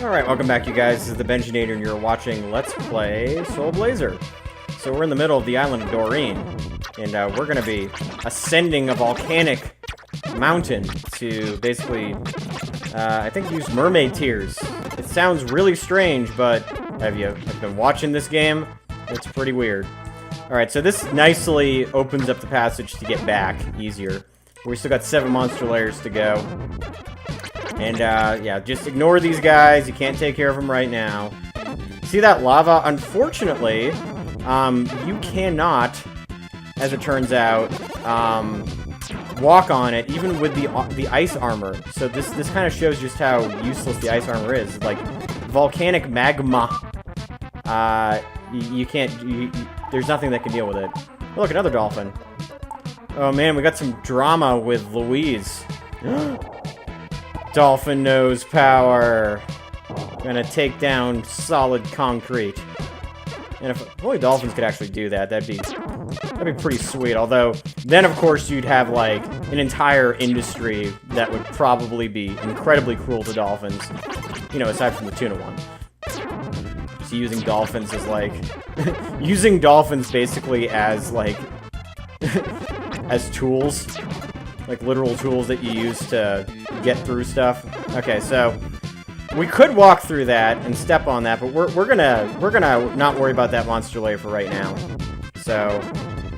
Alright, welcome back you guys. This is the Benjinator and you're watching Let's Play Soul Blazer. So we're in the middle of the island of Dorean, and we're going to be ascending a volcanic mountain to basically, I think use mermaid tears. It sounds really strange, but have you been watching this game? It's pretty weird. Alright, so this nicely opens up the passage to get back easier. We still got 7 monster layers to go. And, yeah, just ignore these guys. You can't take care of them right now. See that lava? Unfortunately, you cannot, as it turns out, walk on it, even with the ice armor. So this kind of shows just how useless the ice armor is. Like, volcanic magma. You can't... there's nothing that can deal with it. Oh, look, another dolphin. Oh, man, we got some drama with Louise. Dolphin nose power. Gonna take down solid concrete. And if only dolphins could actually do that, that'd be pretty sweet. Although, then of course you'd have like an entire industry that would probably be incredibly cruel to dolphins. You know, aside from the tuna one. So using dolphins as like using dolphins basically as like as tools. Like literal tools that you use to get through stuff. Okay, so we could walk through that and step on that, but we're gonna not worry about that monster layer for right now. So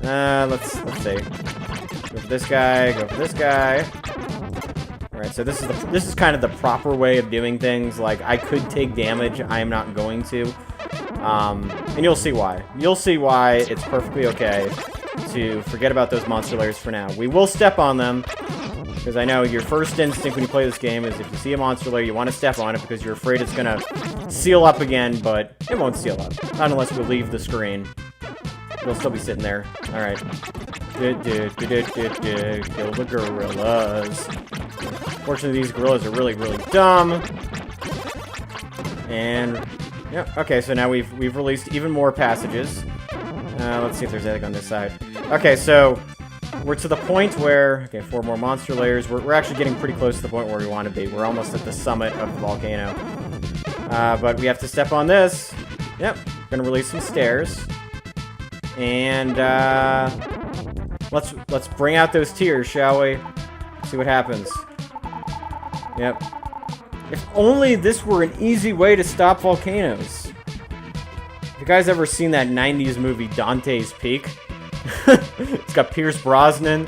let's see. Go for this guy. Go for this guy. All right, so this is kind of the proper way of doing things. Like I could take damage. I am not going to, and you'll see why. You'll see why it's perfectly okay to forget about those monster layers for now. We will step on them, because I know your first instinct when you play this game is if you see a monster layer, you want to step on it because you're afraid it's going to seal up again, but it won't seal up. Not unless we leave the screen. It'll still be sitting there. Alright. Kill the gorillas. Fortunately, these gorillas are really, really dumb. And, yeah, okay, so now we've released even more passages. Let's see if there's anything on this side. Okay, so we're to the point where... Okay, 4 more monster layers. We're actually getting pretty close to the point where we want to be. We're almost at the summit of the volcano. But we have to step on this. Yep, gonna release some stairs. And, let's bring out those tears, shall we? See what happens. Yep. If only this were an easy way to stop volcanoes. You guys ever seen that 90s movie Dante's Peak? It's got Pierce Brosnan,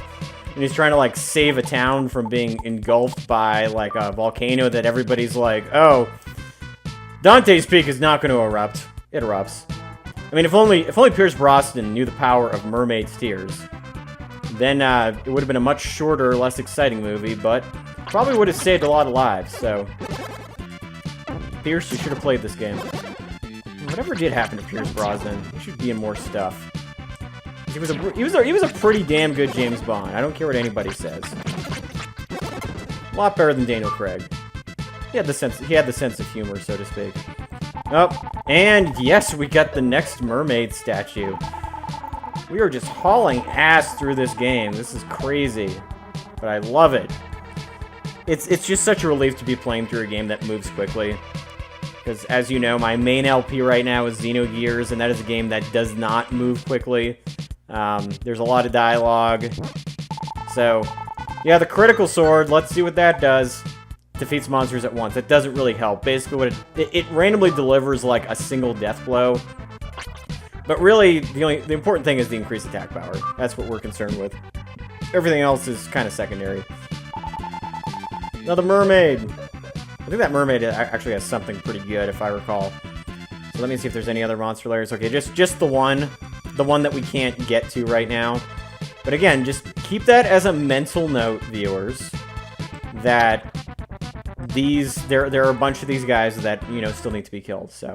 and he's trying to like save a town from being engulfed by like a volcano that everybody's like, oh, Dante's Peak is not going to erupt. It erupts. I mean, if only Pierce Brosnan knew the power of mermaid's tears, then it would have been a much shorter, less exciting movie, but probably would have saved a lot of lives. So, Pierce, you should have played this game. Whatever did happen to Pierce Brosnan, he should be in more stuff. He was a pretty damn good James Bond. I don't care what anybody says. A lot better than Daniel Craig. He had the sense of humor, so to speak. Oh, and yes, we got the next mermaid statue. We are just hauling ass through this game. This is crazy, but I love it. It's just such a relief to be playing through a game that moves quickly. Because, as you know, my main LP right now is Xenogears, and that is a game that does not move quickly. There's a lot of dialogue. So, yeah, the critical sword, let's see what that does. Defeats monsters at once. That doesn't really help. Basically, what it randomly delivers, like, a single death blow. But really, the important thing is the increased attack power. That's what we're concerned with. Everything else is kind of secondary. Another mermaid! I think that mermaid actually has something pretty good, if I recall. So let me see if there's any other monster layers. Okay, just the one that we can't get to right now. But again, just keep that as a mental note, viewers, that there are a bunch of these guys that, you know, still need to be killed. So,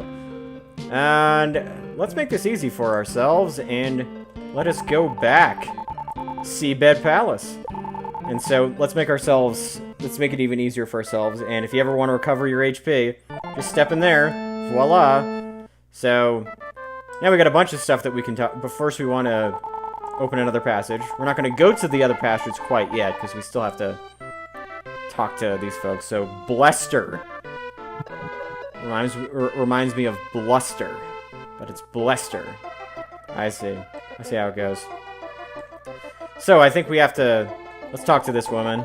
and let's make this easy for ourselves and let us go back. Seabed Palace. And so let's make it even easier for ourselves. And if you ever want to recover your HP, just step in there. Voila. So now we got a bunch of stuff that we can talk. But first we want to open another passage. We're not going to go to the other passages quite yet because we still have to talk to these folks. So Blester. Reminds me of Bluster, but it's Blester. I see. I see how it goes. So I think we have to... Let's talk to this woman.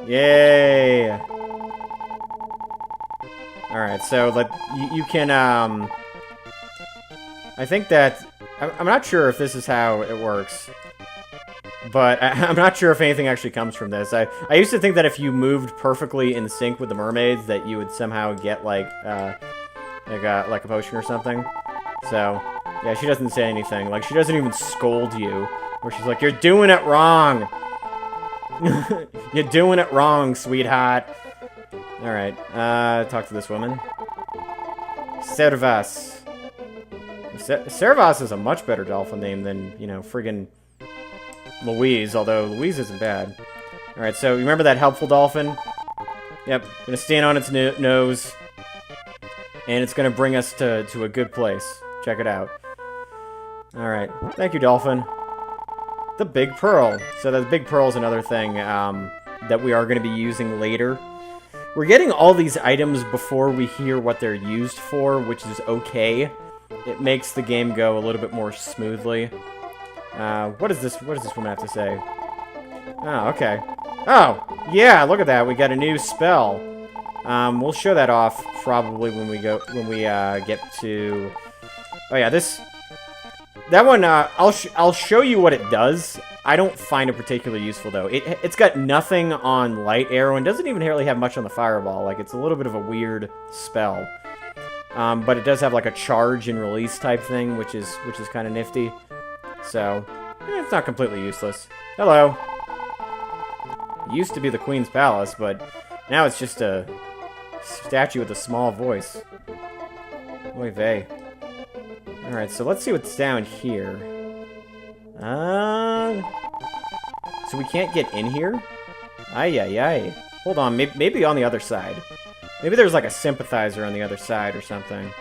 Yay! Alright, so you can, I think that... I'm not sure if this is how it works. But I'm not sure if anything actually comes from this. I used to think that if you moved perfectly in sync with the mermaids, that you would somehow get, like a potion or something. So, yeah, she doesn't say anything. Like, she doesn't even scold you. Where she's like, you're doing it wrong! You're doing it wrong, sweetheart. Alright, talk to this woman. Servas. Servas is a much better dolphin name than, you know, friggin' Louise, although Louise isn't bad. Alright, so remember that helpful dolphin? Yep, gonna stand on its nose. And it's gonna bring us to a good place. Check it out. Alright, thank you, dolphin. The Big Pearl. So the Big Pearl is another thing that we are going to be using later. We're getting all these items before we hear what they're used for, which is okay. It makes the game go a little bit more smoothly. What does this woman have to say? Oh, okay. Oh, yeah, look at that. We got a new spell. We'll show that off probably when we get to... Oh yeah, that one, I'll show you what it does. I don't find it particularly useful, though. It's got nothing on Light Arrow, and doesn't even really have much on the Fireball. Like, it's a little bit of a weird spell. But it does have, like, a charge and release type thing, which is kind of nifty. So, it's not completely useless. Hello. It used to be the Queen's Palace, but now it's just a statue with a small voice. Oy vey. Alright, so let's see what's down here. So we can't get in here? Ay. Hold on, maybe on the other side. Maybe there's like a sympathizer on the other side or something.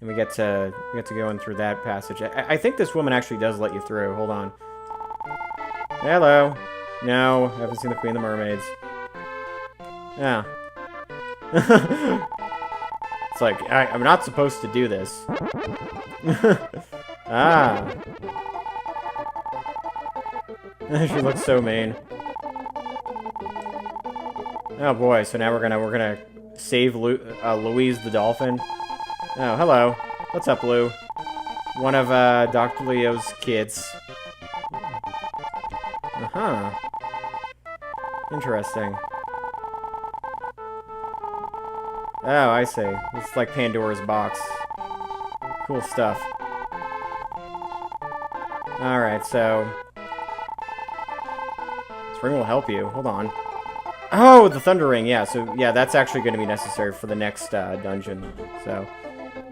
And we get to go in through that passage. I think this woman actually does let you through. Hold on. Hello. No, I haven't seen the Queen of the Mermaids. Yeah. It's like, I'm not supposed to do this. Ah. She looks so mean. Oh boy, so now we're gonna save Louise the dolphin. Oh, hello. What's up, Lou? One of Dr. Leo's kids. Uh-huh. Interesting. Oh, I see. It's like Pandora's box. Cool stuff. Alright, so... this ring will help you. Hold on. Oh, the Thunder Ring, yeah. So, yeah, that's actually going to be necessary for the next dungeon. So,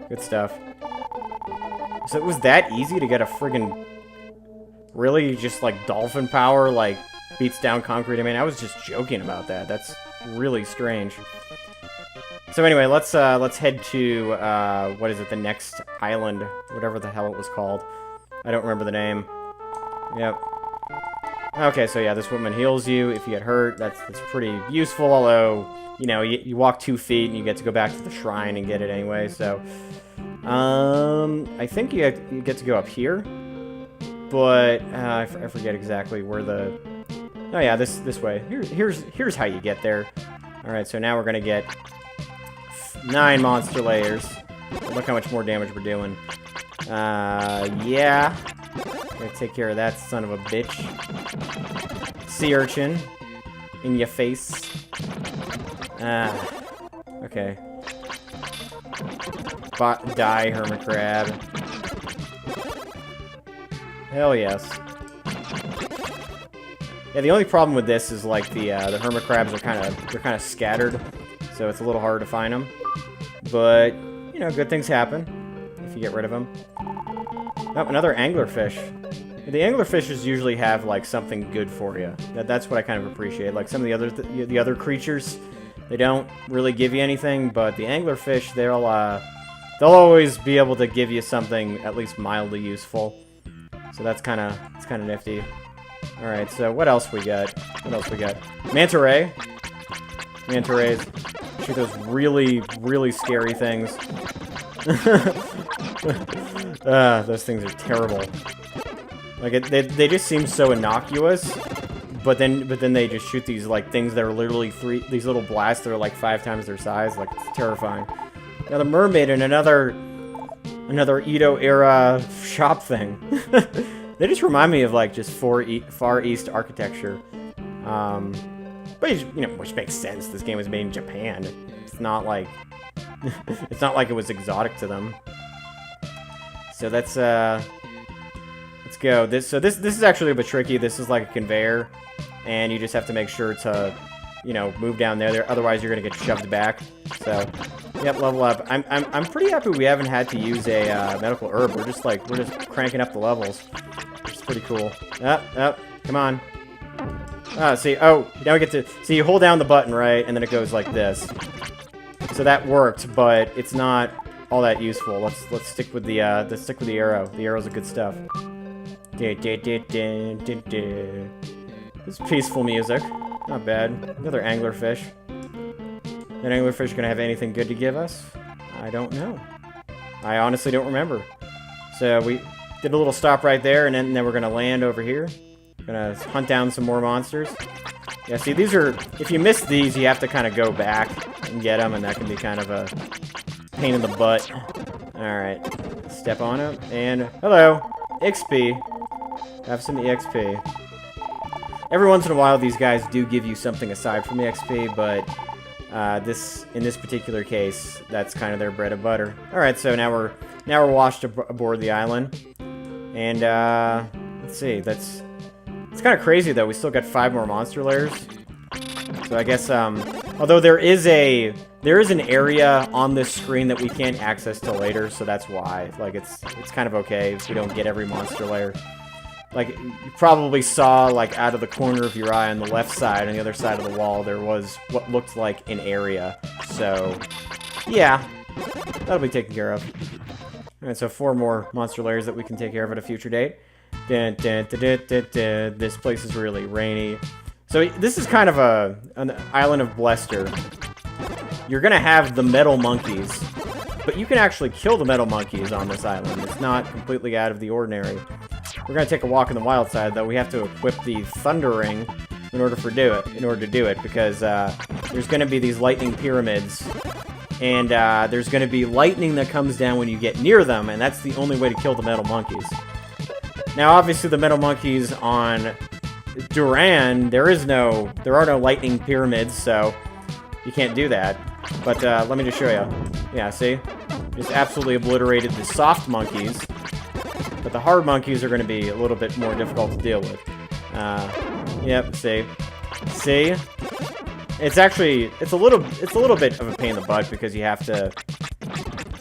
good stuff. So, it was that easy to get a friggin' really just, like, dolphin power, like, beats down concrete? I mean, I was just joking about that. That's really strange. So anyway, let's head to, what is it, the next island, whatever the hell it was called. I don't remember the name. Yep. Okay, so yeah, this woman heals you if you get hurt. That's pretty useful, although, you know, you walk 2 feet and you get to go back to the shrine and get it anyway, so... I think you get to go up here, but, I forget exactly where the... Oh yeah, this way. Here's how you get there. Alright, so now we're gonna get... 9 monster layers. Look how much more damage we're doing. Yeah. Gonna take care of that son of a bitch. Sea urchin. In your face. Okay. Die, hermit crab. Hell yes. Yeah, the only problem with this is like the hermit crabs are kind of scattered, so it's a little harder to find them. But, you know, good things happen if you get rid of them. Oh, another anglerfish. The anglerfishes usually have, like, something good for you. That's what I kind of appreciate. Like, some of the other creatures, they don't really give you anything, but the anglerfish, they'll always be able to give you something at least mildly useful. So that's kind of nifty. Alright, so what else we got? Manta ray. Manta rays. Shoot those really, really scary things. Those things are terrible. Like, they just seem so innocuous, but then they just shoot these, like, things that are literally these little blasts that are, like, 5 times their size. Like, it's terrifying. Now, the mermaid in another Edo-era shop thing. They just remind me of, like, just Far East architecture. But, you know, which makes sense. This game was made in Japan. It's not like... it's not like it was exotic to them. So that's, let's go. This is actually a bit tricky. This is like a conveyor. And you just have to make sure to, you know, move down there. Otherwise, you're going to get shoved back. So, yep, level up. I'm pretty happy we haven't had to use a medical herb. We're just cranking up the levels. It's pretty cool. Up, come on. See, oh, now we get to, see, you hold down the button, right, and then it goes like this. So that worked, but it's not all that useful. Let's stick with the arrow. The arrows are good stuff. It's peaceful music. Not bad. Another anglerfish. That anglerfish gonna have anything good to give us? I don't know. I honestly don't remember. So we did a little stop right there, and then we're gonna land over here. Gonna hunt down some more monsters. Yeah, see, these are... If you miss these, you have to kind of go back and get them, and that can be kind of a pain in the butt. Alright. Step on it, and... Hello! XP. Have some EXP. Every once in a while, these guys do give you something aside from EXP, but... in this particular case, that's kind of their bread and butter. Alright, so now we're washed aboard the island. And, let's see, that's... It's kind of crazy, though. We still got 5 more monster layers. So I guess, although there is an area on this screen that we can't access till later, so that's why. Like, it's kind of okay if we don't get every monster layer. Like, you probably saw, like, out of the corner of your eye on the left side, on the other side of the wall, there was what looked like an area. So, yeah. That'll be taken care of. Alright, so 4 more monster layers that we can take care of at a future date. This place is really rainy. So this is kind of an island of Blester. You're gonna have the metal monkeys, but you can actually kill the metal monkeys on this island. It's not completely out of the ordinary. We're gonna take a walk on the wild side, though. We have to equip the Thunder Ring in order to do it, because there's gonna be these lightning pyramids, and there's gonna be lightning that comes down when you get near them, and that's the only way to kill the metal monkeys. Now, obviously, the metal monkeys on Dorean, there are no lightning pyramids, so you can't do that. But let me just show you. Yeah, see? Just absolutely obliterated the soft monkeys, but the hard monkeys are going to be a little bit more difficult to deal with. Yep, see? See? It's a little bit of a pain in the butt because you have to...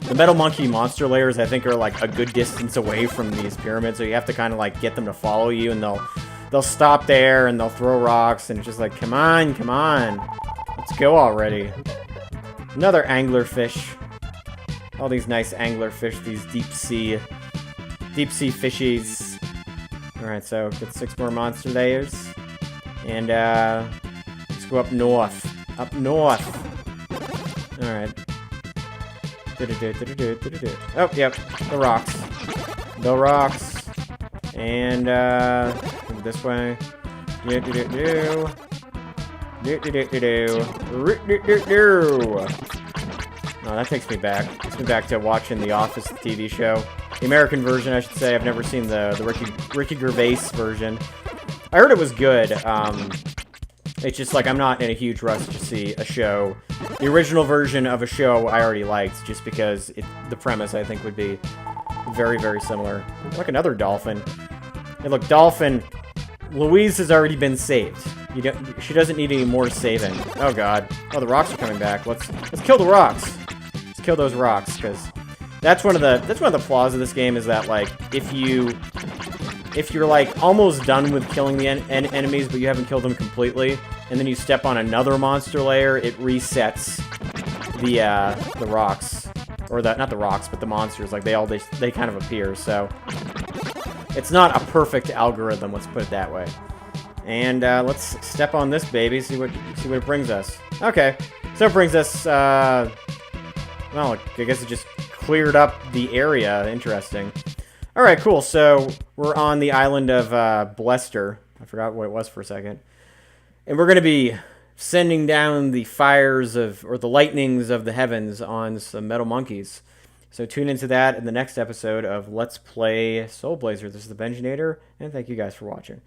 The metal monkey monster layers, I think, are like a good distance away from these pyramids, so you have to kind of like get them to follow you, and they'll stop there and they'll throw rocks, and it's just like, come on, let's go already. Another anglerfish. All these nice anglerfish, these deep sea fishies. All right, so get 6 more monster layers, and let's go up north. Up north. All right. Oh, yep. The rocks. The rocks. And, this way. Oh, that takes me back. Takes me back to watching The Office, the TV show. The American version, I should say. I've never seen the Ricky Gervais version. I heard it was good. It's just like I'm not in a huge rush to see a show. The original version of a show I already liked, just because the premise, I think, would be very, very similar. Like another Dolphin. Hey, look, Dolphin. Louise has already been saved. She doesn't need any more saving. Oh god. Oh, the rocks are coming back. Let's kill the rocks. Let's kill those rocks, because that's one of the flaws of this game, is that like if you're like almost done with killing the enemies, but you haven't killed them completely, and then you step on another monster layer, it resets the rocks, or not the rocks, but the monsters. Like they kind of appear. So it's not a perfect algorithm. Let's put it that way. And let's step on this baby, see what it brings us. Okay, So it brings us, well, I guess it just cleared up the area. Interesting. Alright, cool. So we're on the island of Blester. I forgot what it was for a second. And we're going to be sending down the fires of, or the lightnings of the heavens on some metal monkeys. So tune into that in the next episode of Let's Play Soul Blazer. This is the Benjinator, and thank you guys for watching.